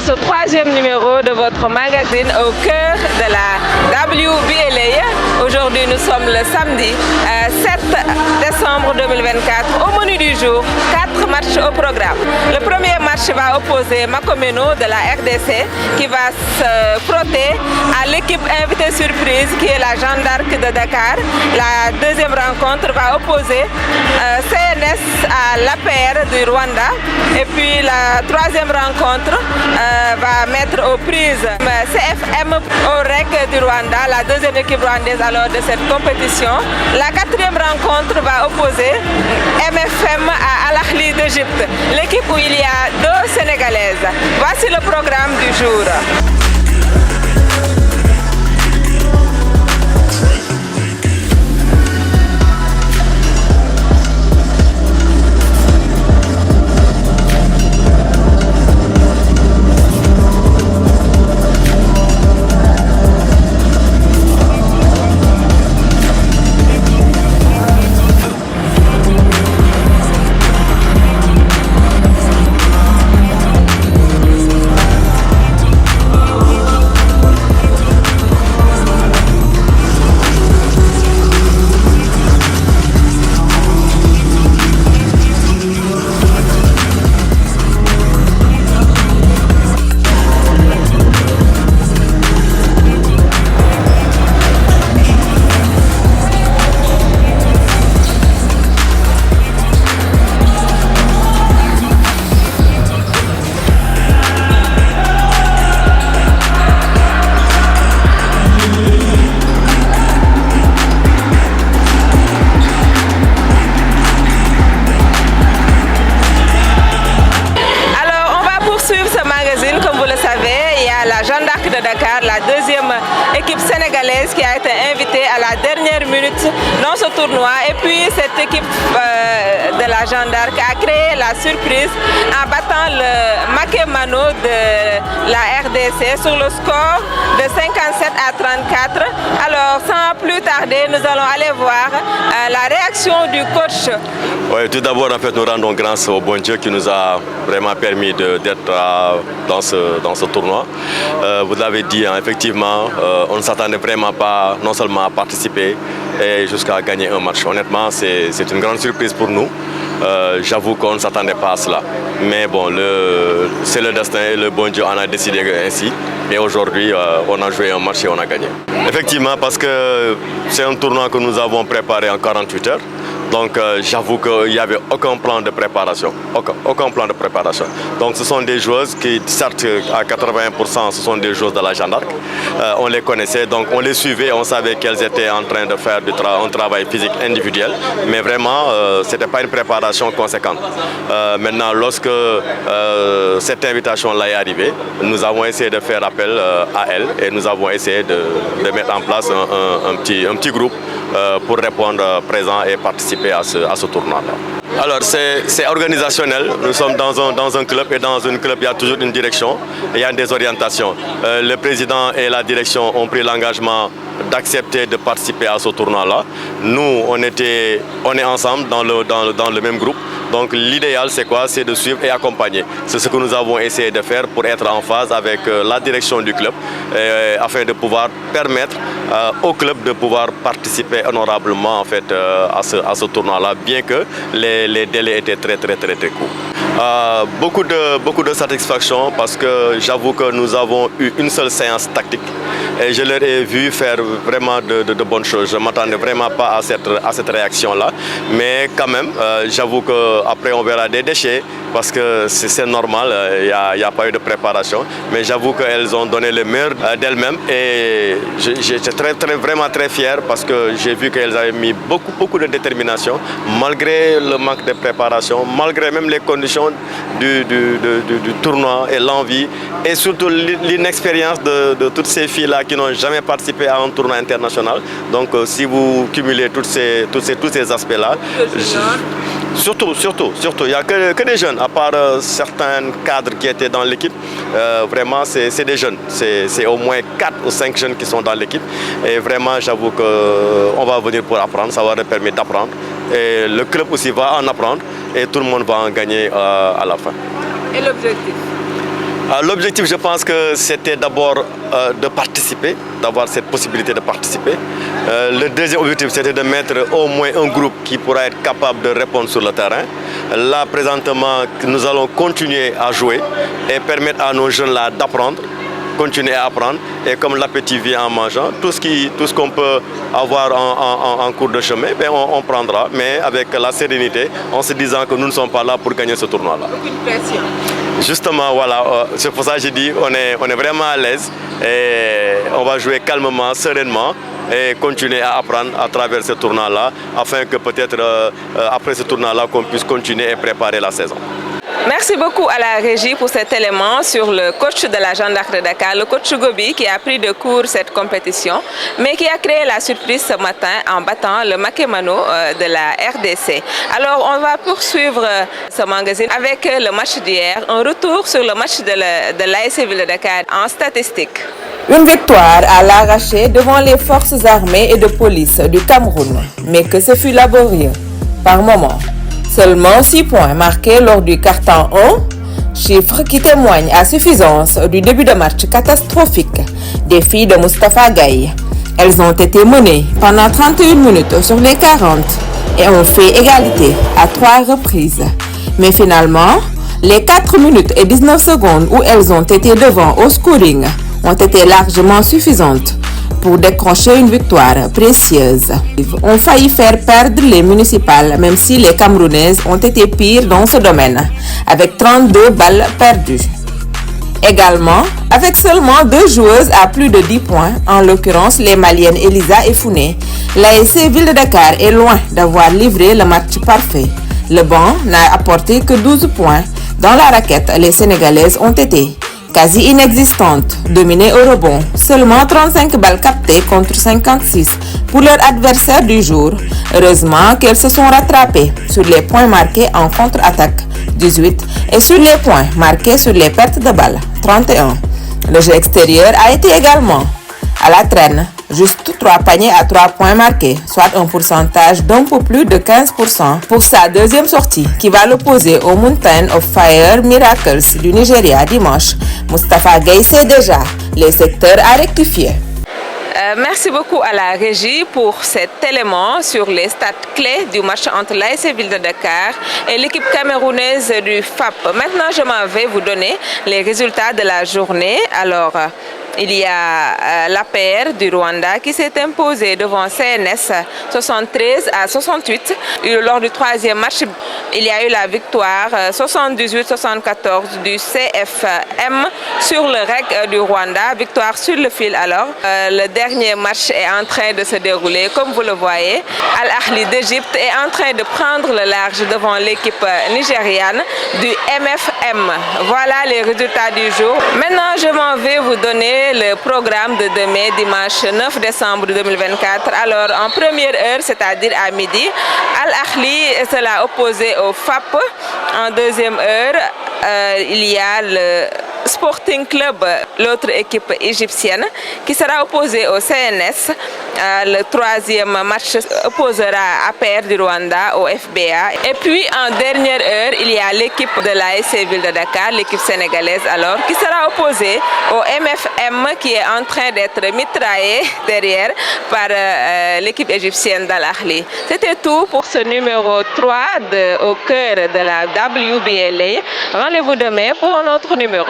ce troisième numéro de votre magazine au cœur de la WBLA. Aujourd'hui, nous sommes le samedi 7 décembre 2024. Au menu du jour, 4 matchs au programme. Le premier match va opposer Makomeno de la RDC qui va se frotter à l'équipe invitée surprise qui est la Jeanne d'Arc de Dakar. La deuxième rencontre va opposer CNS à l'APR du Rwanda. Et puis la troisième rencontre va mettre aux prises CFM au REC du Rwanda, la deuxième équipe rwandaise alors de cette compétition. La quatrième rencontre va opposer MFM à Al Ahly d'Égypte, l'équipe où il y a 2 Sénégalaises. Voici le programme du jour. La deuxième équipe sénégalaise qui a été invitée à la dernière minute dans ce tournoi. Et puis cette équipe de la Jeanne d'Arc a créé la surprise en battant le Makemano de la RDC sur le score de 57 à 34. Alors sans plus tarder, nous allons aller voir la réaction du coach. Oui, tout d'abord, en fait, nous rendons grâce au bon Dieu qui nous a vraiment permis d'être dans ce tournoi. Vous l'avez dit, hein, effectivement, on ne s'attendait vraiment pas non seulement à participer et jusqu'à gagner un match. Honnêtement, c'est une grande surprise pour nous. J'avoue qu'on ne s'attendait pas à cela. Mais bon, c'est le destin et le bon Dieu en a décidé ainsi. Et aujourd'hui, on a joué un match et on a gagné. Effectivement, parce que c'est un tournoi que nous avons préparé en 48 heures. Donc j'avoue qu'il n'y avait aucun plan de préparation. Aucun plan de préparation. Donc ce sont des joueuses qui, certes à 80%, ce sont des joueuses de la Jeanne d'Arc. On les connaissait, donc on les suivait, on savait qu'elles étaient en train de faire un travail physique individuel. Mais vraiment, ce n'était pas une préparation conséquente. Maintenant, lorsque cette invitation-là est arrivée, nous avons essayé de faire appel à elle et nous avons essayé de mettre en place un petit groupe pour répondre présent et participer à ce tournoi-là. Alors c'est organisationnel, nous sommes dans un club et dans un club il y a toujours une direction, il y a des orientations. Le président et la direction ont pris l'engagement d'accepter de participer à ce tournoi-là. Nous, on est ensemble dans le même groupe. Donc l'idéal c'est quoi? C'est de suivre et accompagner. C'est ce que nous avons essayé de faire pour être en phase avec la direction du club afin de pouvoir permettre au club de pouvoir participer honorablement en fait, à ce tournoi-là, bien que les délais étaient très courts. Beaucoup de satisfaction parce que j'avoue que nous avons eu une seule séance tactique et je leur ai vu faire vraiment de bonnes choses. Je ne m'attendais vraiment pas à cette réaction-là, mais quand même, j'avoue qu'après on verra des déchets parce que c'est normal, il n'y a pas eu de préparation, mais j'avoue qu'elles ont donné le meilleur d'elles-mêmes et j'étais vraiment très fier parce que j'ai vu qu'elles avaient mis beaucoup de détermination malgré le manque de préparation, malgré même les conditions du tournoi et l'envie et surtout l'inexpérience de toutes ces filles-là qui n'ont jamais participé à un tournoi international. Donc si vous cumulez tous ces aspects-là, surtout, il n'y a que des jeunes, à part certains cadres qui étaient dans l'équipe, vraiment c'est des jeunes, c'est au moins 4 ou 5 jeunes qui sont dans l'équipe et vraiment j'avoue qu'on va venir pour apprendre, ça va nous permettre d'apprendre et le club aussi va en apprendre et tout le monde va en gagner à la fin. Et l'objectif? L'objectif, je pense que c'était d'abord de participer, d'avoir cette possibilité de participer. Le deuxième objectif, c'était de mettre au moins un groupe qui pourra être capable de répondre sur le terrain. Là, présentement, nous allons continuer à jouer et permettre à nos jeunes là d'apprendre, continuer à apprendre. Et comme l'appétit vient en mangeant, tout ce qu'on peut avoir en cours de chemin, ben on prendra, mais avec la sérénité, en se disant que nous ne sommes pas là pour gagner ce tournoi-là. Aucune pression. Justement, voilà, c'est pour ça que j'ai dit on est vraiment à l'aise et on va jouer calmement, sereinement et continuer à apprendre à travers ce tournoi-là afin que peut-être après ce tournoi-là qu'on puisse continuer et préparer la saison. Merci beaucoup à la régie pour cet élément sur le coach de la Jeanne d'Arc de Dakar, le coach Gobi, qui a pris de court cette compétition, mais qui a créé la surprise ce matin en battant le Makemano de la RDC. Alors, on va poursuivre ce magazine avec le match d'hier, un retour sur le match de l'ASC Ville de Dakar en statistique. Une victoire à l'arraché devant les forces armées et de police du Cameroun, mais que ce fut laborieux par moments. Seulement 6 points marqués lors du carton 1, chiffre qui témoigne à suffisance du début de match catastrophique des filles de Moustapha Gaye. Elles ont été menées pendant 31 minutes sur les 40 et ont fait égalité à 3 reprises. Mais finalement, les 4 minutes et 19 secondes où elles ont été devant au scoring ont été largement suffisantes pour décrocher une victoire précieuse. On failli faire perdre les municipales, même si les Camerounaises ont été pires dans ce domaine, avec 32 balles perdues. Également, avec seulement 2 joueuses à plus de 10 points, en l'occurrence les Maliennes Elisa et Founé, l'ASC Ville de Dakar est loin d'avoir livré le match parfait. Le banc n'a apporté que 12 points. Dans la raquette, les Sénégalaises ont été quasi inexistante, dominée au rebond, seulement 35 balles captées contre 56 pour leur adversaire du jour. Heureusement qu'elles se sont rattrapées sur les points marqués en contre-attaque, 18, et sur les points marqués sur les pertes de balles, 31. Le jeu extérieur a été également à la traîne, juste 3 paniers à 3 points marqués, soit un pourcentage d'un peu plus de 15% pour sa deuxième sortie qui va l'opposer au Mountain of Fire Miracles du Nigeria dimanche. Moustapha Gaye sait déjà les secteurs à rectifier. Merci beaucoup à la régie pour cet élément sur les stats clés du match entre l'ASC Ville de Dakar et l'équipe camerounaise du FAP. Maintenant, je m'en vais vous donner les résultats de la journée. Alors, il y a l'APR du Rwanda qui s'est imposé devant CNS 73-68. Lors du troisième match, il y a eu la victoire 78-74 du CFM sur le REC du Rwanda. Victoire sur le fil alors. Le dernier match est en train de se dérouler. Comme vous le voyez, Al-Ahli d'Égypte est en train de prendre le large devant l'équipe nigériane du MFM. Voilà les résultats du jour. Maintenant, je m'en vais vous donner le programme de demain, dimanche 9 décembre 2024. Alors, en première heure, c'est-à-dire à midi, Al-Ahli sera opposé au FAP. En deuxième heure, il y a le Sporting Club, l'autre équipe égyptienne, qui sera opposée au CNS. Le troisième match opposera APR du Rwanda au FBA. Et puis en dernière heure, il y a l'équipe de l'ASC Ville de Dakar, l'équipe sénégalaise alors, qui sera opposée au MFM qui est en train d'être mitraillé derrière par l'équipe égyptienne d'Al-Ahli. C'était tout pour ce numéro 3 au cœur de la WBLA. Rendez-vous demain pour un autre numéro.